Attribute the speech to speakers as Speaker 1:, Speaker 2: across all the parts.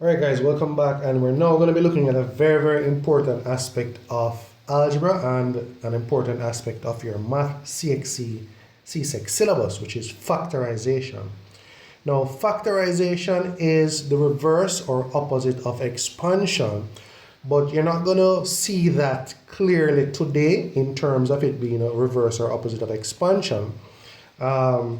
Speaker 1: Alright guys, welcome back, and we're now going to be looking at a very important aspect of algebra and an important aspect of your math CSEC syllabus, which is factorization. Now factorization is the reverse or opposite of expansion, but you're not going to see that clearly today in terms of it being a reverse or opposite of expansion, but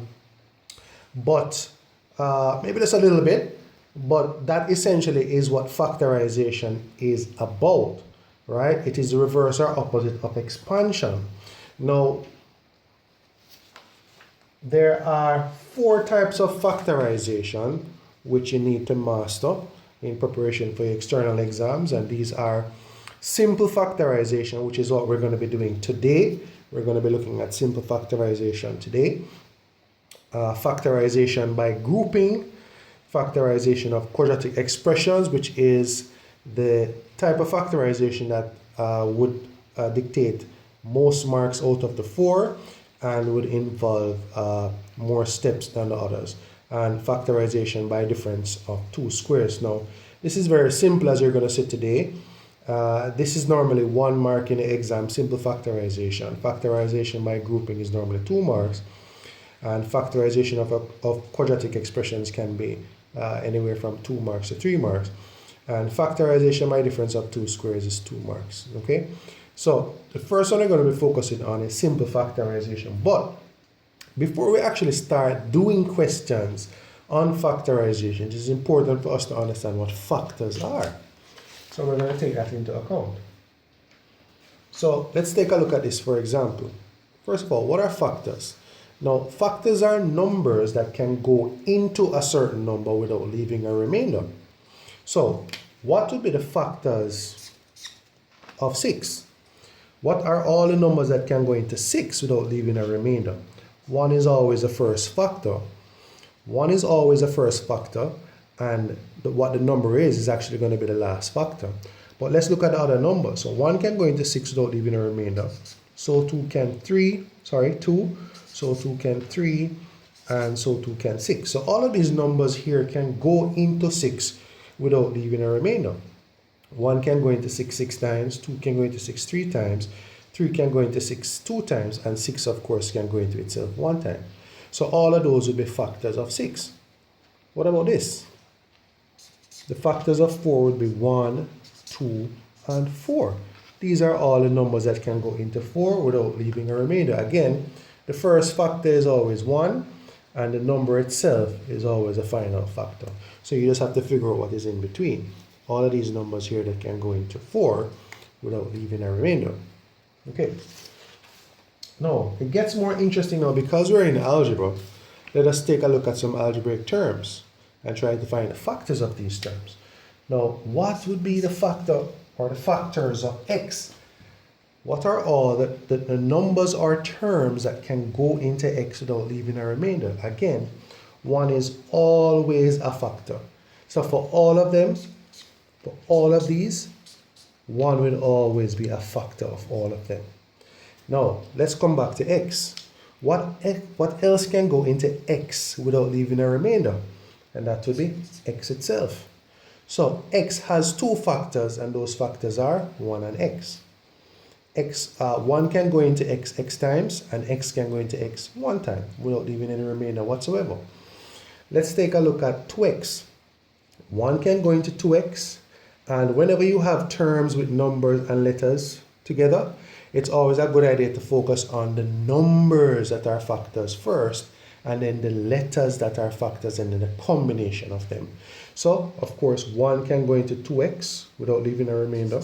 Speaker 1: maybe just a little bit. But that essentially is what factorization is about, right? It is the reverse or opposite of expansion. Now, there are 4 types of factorization which you need to master in preparation for your external exams, and these are simple factorization, which is what we're going to be doing today. We're going to be looking at simple factorization today. Factorization by grouping, factorization of quadratic expressions, which is the type of factorization that would dictate most marks out of the 4 and would involve more steps than the others, and factorization by difference of 2 squares. Now, this is very simple as you're going to see today. This is normally 1 mark in the exam, simple factorization. Factorization by grouping is normally 2 marks, and factorization of quadratic expressions can be anywhere from 2 marks to 3 marks, and factorization by difference of 2 squares is 2 marks. Okay, so the first one we're going to be focusing on is simple factorization. But before we actually start doing questions on factorization, it is important for us to understand what factors are. So we're going to take that into account. So let's take a look at this. For example, first of all, what are factors? Now, factors are numbers that can go into a certain number without leaving a remainder. So, what would be the factors of 6? What are all the numbers that can go into 6 without leaving a remainder? 1 is always a first factor. 1 is always a first factor, and what the number is actually going to be the last factor. But let's look at the other numbers. So 1 can go into 6 without leaving a remainder. So 2 can 2. So 2 can 3, and so 2 can 6. So all of these numbers here can go into 6 without leaving a remainder. 1 can go into 6 6 times, 2 can go into 6 3 times, 3 can go into 6 2 times, and 6 of course can go into itself 1 time. So all of those would be factors of 6. What about this? The factors of 4 would be 1, 2, and 4. These are all the numbers that can go into 4 without leaving a remainder. Again, the first factor is always 1, and the number itself is always a final factor. So you just have to figure out what is in between. All of these numbers here that can go into 4 without leaving a remainder. Okay. Now, it gets more interesting now because we're in algebra. Let us take a look at some algebraic terms and try to find the factors of these terms. Now, what would be the factor or the factors of x? What are all the numbers or terms that can go into x without leaving a remainder? Again, 1 is always a factor. So for all of them, for all of these, 1 will always be a factor of all of them. Now, let's come back to x. What else can go into x without leaving a remainder? And that would be x itself. So x has 2 factors, and those factors are 1 and x. 1 can go into x times, and x can go into x 1 time without leaving any remainder whatsoever. Let's take a look at 2x. 1 can go into 2x, and whenever you have terms with numbers and letters together, it's always a good idea to focus on the numbers that are factors first, and then the letters that are factors, and then the combination of them. So, of course, 1 can go into 2x without leaving a remainder.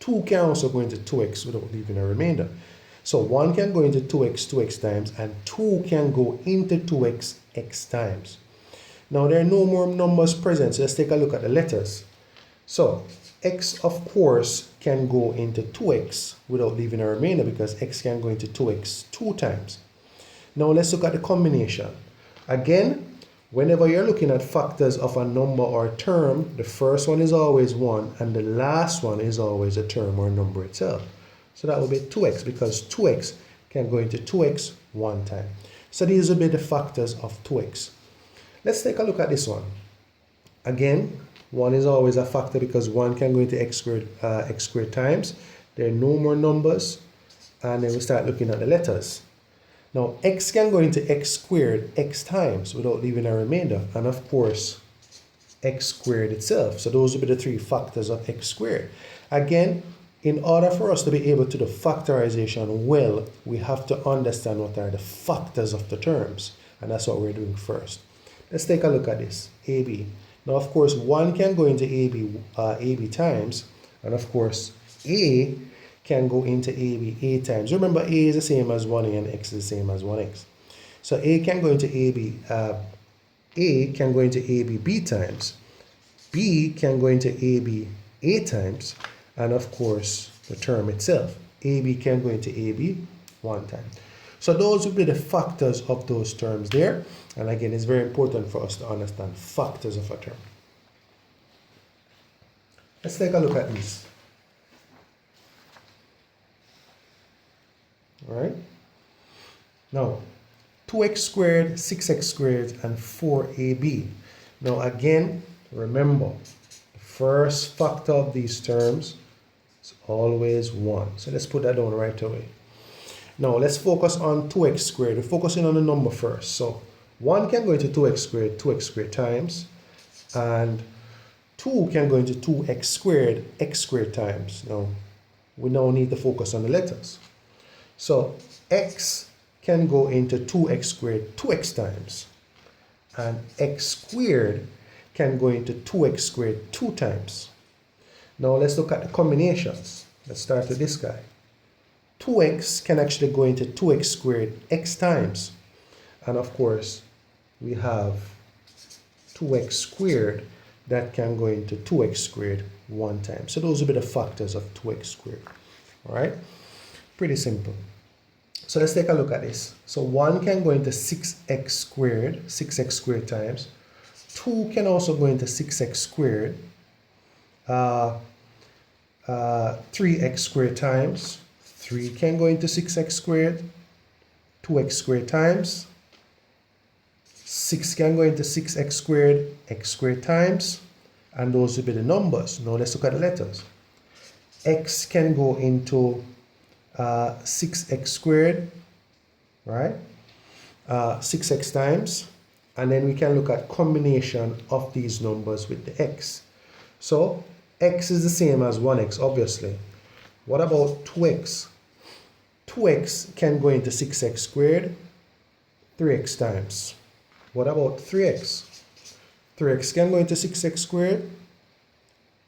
Speaker 1: 2 can also go into 2x without leaving a remainder. So 1 can go into 2x times, and 2 can go into 2x x times. Now there are no more numbers present, so let's take a look at the letters. So x, of course, can go into 2x without leaving a remainder because x can go into 2x 2 times. Now let's look at the combination. Again, whenever you're looking at factors of a number or a term, the first one is always 1, and the last one is always a term or number itself. So that will be 2x, because 2x can go into 2x 1 time. So these will be the factors of 2x. Let's take a look at this one. Again, 1 is always a factor because 1 can go into x squared times. There are no more numbers. And then we start looking at the letters. Now, x can go into x squared x times without leaving a remainder. And of course, x squared itself. So those will be the 3 factors of x squared. Again, in order for us to be able to do factorization well, we have to understand what are the factors of the terms. And that's what we're doing first. Let's take a look at this, AB. Now, of course, 1 can go into AB times. And of course, A can go into AB A times. Remember, A is the same as 1A and X is the same as 1X. So A can go into AB, A can go into AB B times. B can go into AB A times. And of course, the term itself, AB can go into AB 1 time. So those would be the factors of those terms there. And again, it's very important for us to understand factors of a term. Let's take a look at this. All right. Now, 2x squared, 6x squared, and 4ab. Now again, remember, the first factor of these terms is always 1. So let's put that down right away. Now let's focus on 2x squared. We're focusing on the number first. So 1 can go into 2x squared times, and 2 can go into 2x squared x squared times. Now, we now need to focus on the letters. So x can go into 2x squared 2x times, and x squared can go into 2x squared 2 times. Now let's look at the combinations. Let's start with this guy. 2x can actually go into 2x squared x times, and of course we have 2x squared that can go into 2x squared 1 time. So those will be the factors of 2x squared. All right, pretty simple. So let's take a look at this. So 1 can go into 6x squared times. 2 can also go into 6x squared. 3x squared times. 3 can go into 6x squared. 2x squared times. 6 can go into 6x squared, x squared times. And those will be the numbers. Now let's look at the letters. X can go into 6x squared, right? 6x times. And then we can look at combination of these numbers with the x. So x is the same as 1x, obviously. What about 2x? 2x can go into 6x squared 3x times. What about 3x? 3x can go into 6x squared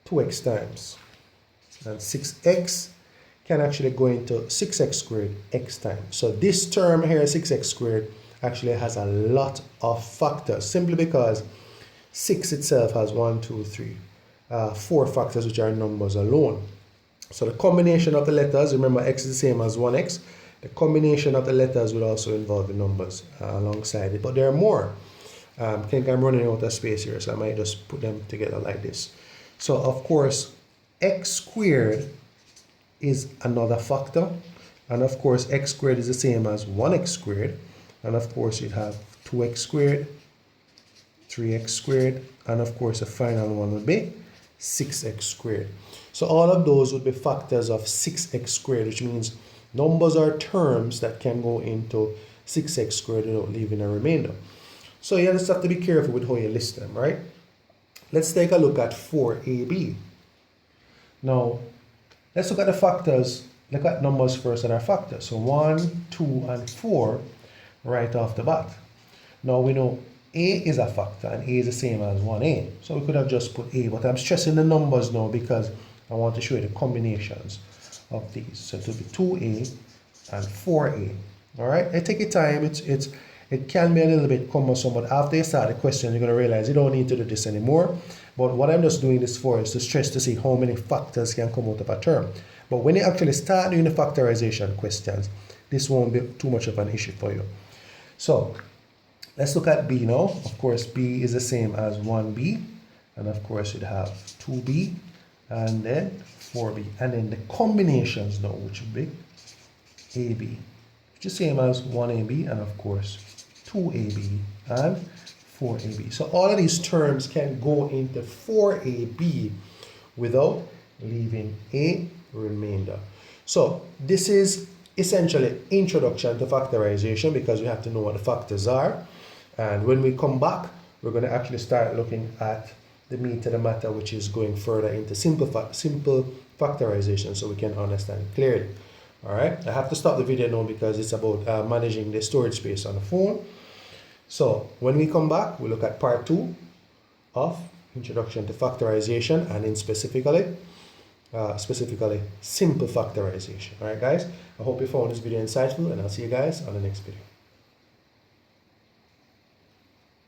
Speaker 1: 2x times. And 6x can actually go into 6x squared x times. So this term here, 6x squared, actually has a lot of factors, simply because 6 itself has 1, 2, 3, 4 factors, which are numbers alone. So the combination of the letters, remember x is the same as 1x, the combination of the letters will also involve the numbers alongside it. But there are more. I think I'm running out of space here, so I might just put them together like this. So of course, x squared is another factor, and of course x squared is the same as 1x squared, and of course you'd have 2x squared, 3x squared, and of course the final one would be 6x squared. So all of those would be factors of 6x squared, which means numbers are terms that can go into 6x squared without leaving a remainder. So you just have to be careful with how you list them, right? Let's take a look at 4ab. Now, let's look at the factors. Look at numbers first that are factors. So 1, 2, and 4 right off the bat. Now we know A is a factor, and A is the same as 1A. So we could have just put A, but I'm stressing the numbers now because I want to show you the combinations of these. So it will be 2A and 4A. All right, take your time. It can be a little bit cumbersome, but after you start the question, you're going to realize you don't need to do this anymore. But what I'm just doing this for is to stress to see how many factors can come out of a term. But when you actually start doing the factorization questions, this won't be too much of an issue for you. So let's look at B now. Of course, B is the same as 1B. And of course, you'd have 2B and then 4B. And then the combinations now, which would be AB, which is the same as 1AB and of course 2AB and 4ab. So all of these terms can go into 4ab without leaving a remainder. So this is essentially introduction to factorization, because we have to know what the factors are. And when we come back, we're going to actually start looking at the meat of the matter, which is going further into simple factorization, so we can understand it clearly. All right, I have to stop the video now because it's about managing the storage space on the phone. So when we come back, we look at part 2 of introduction to factorization, and in specifically simple factorization. All right, guys, I hope you found this video insightful, and I'll see you guys on the next video.